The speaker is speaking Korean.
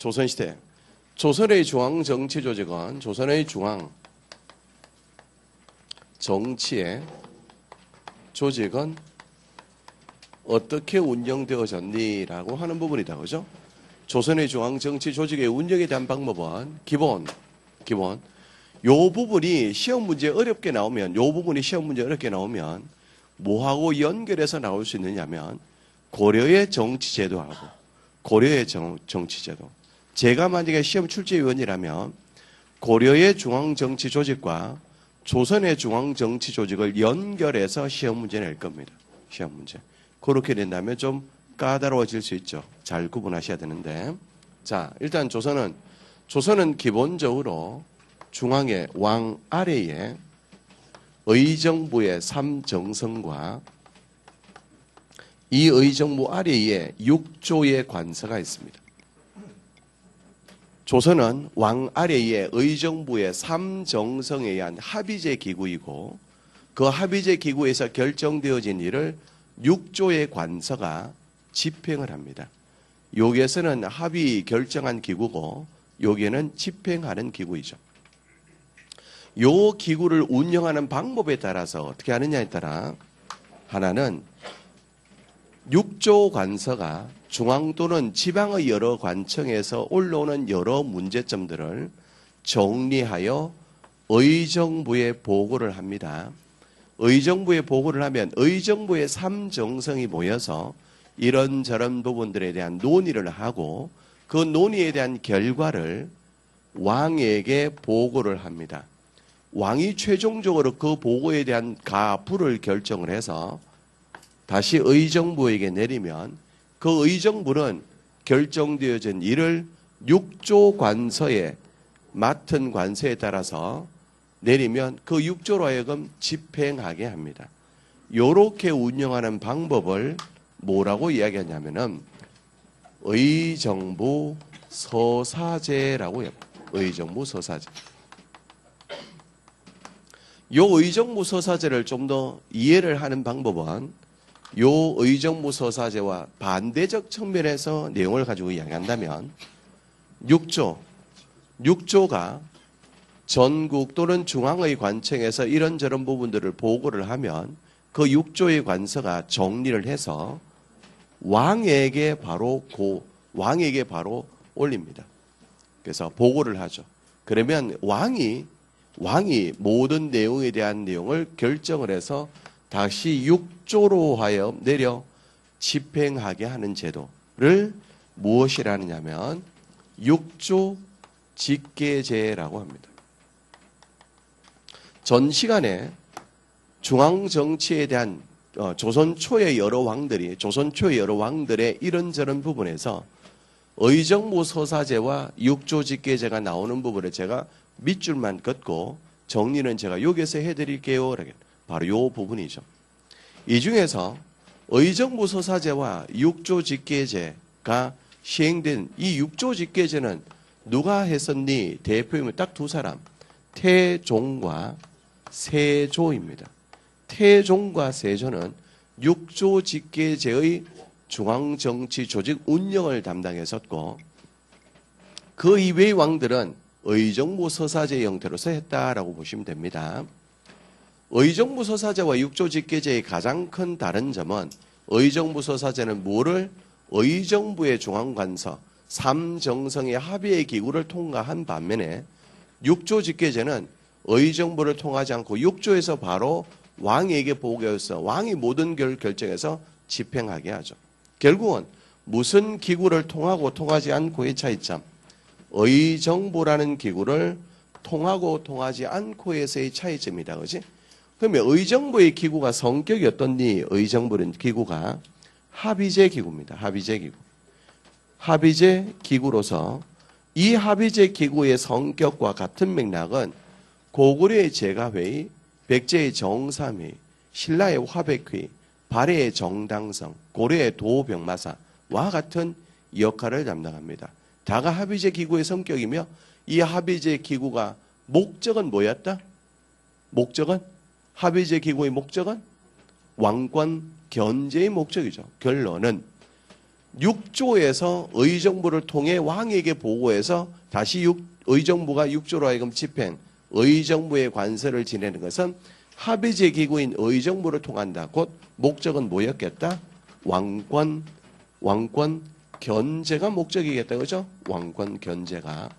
조선시대 조선의 중앙 정치 조직은 조선의 중앙 정치의 조직은 어떻게 운영되어졌니라고 하는 부분이다. 그죠? 조선의 중앙 정치 조직의 운영에 대한 방법은 기본 요 부분이 시험 문제 어렵게 나오면 뭐하고 연결해서 나올 수 있느냐면 고려의 정치제도하고 고려의 정치제도. 제가 만약에 시험 출제위원이라면 고려의 중앙정치 조직과 조선의 중앙정치 조직을 연결해서 시험 문제 낼 겁니다. 시험 문제. 그렇게 된다면 좀 까다로워질 수 있죠. 잘 구분하셔야 되는데. 자, 일단 조선은 기본적으로 중앙의 왕 아래에 의정부의 삼정성과 이 의정부 아래에 6조의 관서가 있습니다. 조선은 왕 아래에 의정부의 삼정성에 의한 합의제 기구이고 그 합의제 기구에서 결정되어진 일을 6조의 관서가 집행을 합니다. 여기에서는 합의 결정한 기구고 여기에는 집행하는 기구이죠. 요 기구를 운영하는 방법에 따라서 어떻게 하느냐에 따라 하나는 6조 관서가 중앙 또는 지방의 여러 관청에서 올라오는 여러 문제점들을 정리하여 의정부에 보고를 합니다. 의정부에 보고를 하면 의정부의 삼정성이 모여서 이런저런 부분들에 대한 논의를 하고 그 논의에 대한 결과를 왕에게 보고를 합니다. 왕이 최종적으로 그 보고에 대한 가부를 결정을 해서 다시 의정부에게 내리면 그 의정부는 결정되어진 일을 6조 관서에 맡은 관서에 따라서 내리면 그 6조로 하여금 집행하게 합니다. 이렇게 운영하는 방법을 뭐라고 이야기하냐면은 의정부 서사제라고 해요. 의정부 서사제. 요 의정부 서사제를 좀 더 이해를 하는 방법은 요 의정부 서사제와 반대적 측면에서 내용을 가지고 이야기한다면 6조가 전국 또는 중앙의 관청에서 이런저런 부분들을 보고를 하면 그 6조의 관서가 정리를 해서 왕에게 바로 올립니다. 그래서 보고를 하죠. 그러면 왕이 모든 내용에 대한 내용을 결정을 해서 다시 6조로 하여 내려 집행하게 하는 제도를 무엇이라 하느냐면 6조 직계제라고 합니다. 전 시간에 중앙 정치에 대한 조선 초의 여러 왕들의 이런저런 부분에서 의정부 서사제와 6조 직계제가 나오는 부분에 제가 밑줄만 긋고 정리는 제가 여기서 해드릴게요. 바로 이 부분이죠. 이 중에서 의정부 서사제와 6조 직계제가 시행된 이 6조 직계제는 누가 했었니? 대표이면 딱 두 사람. 태종과 세조입니다. 태종과 세조는 6조 직계제의 중앙정치 조직 운영을 담당했었고 그 이외의 왕들은 의정부 서사제 형태로서 했다라고 보시면 됩니다. 의정부 서사제와 6조 직계제의 가장 큰 다른 점은 의정부 서사제는 뭐를 의정부의 중앙관서 삼정성의 합의의 기구를 통과한 반면에 6조 직계제는 의정부를 통하지 않고 6조에서 바로 왕에게 보고해서 왕이 모든 결정해서 집행하게 하죠. 결국은 무슨 기구를 통하고 통하지 않고의 차이점. 의정부라는 기구를 통하고 통하지 않고에서의 차이점이다. 그렇지? 그러면 의정부의 기구가 성격이 어떻니? 의정부는 기구가 합의제 기구입니다. 합의제 기구. 합의제 기구로서 이 합의제 기구의 성격과 같은 맥락은 고구려의 제가회의, 백제의 정삼회의, 신라의 화백회의, 발해의 정당성, 고려의 도병마사와 같은 역할을 담당합니다. 다가 합의제 기구의 성격이며 이 합의제 기구가 목적은 뭐였다? 합의제 기구의 목적은 왕권 견제의 목적이죠. 결론은 육조에서 의정부를 통해 왕에게 보고해서 다시 의정부가 육조로 하여금 집행, 의정부의 관서를 지내는 것은 합의제 기구인 의정부를 통한다. 곧 목적은 뭐였겠다? 왕권 견제가 목적이겠다. 그죠? 왕권 견제가.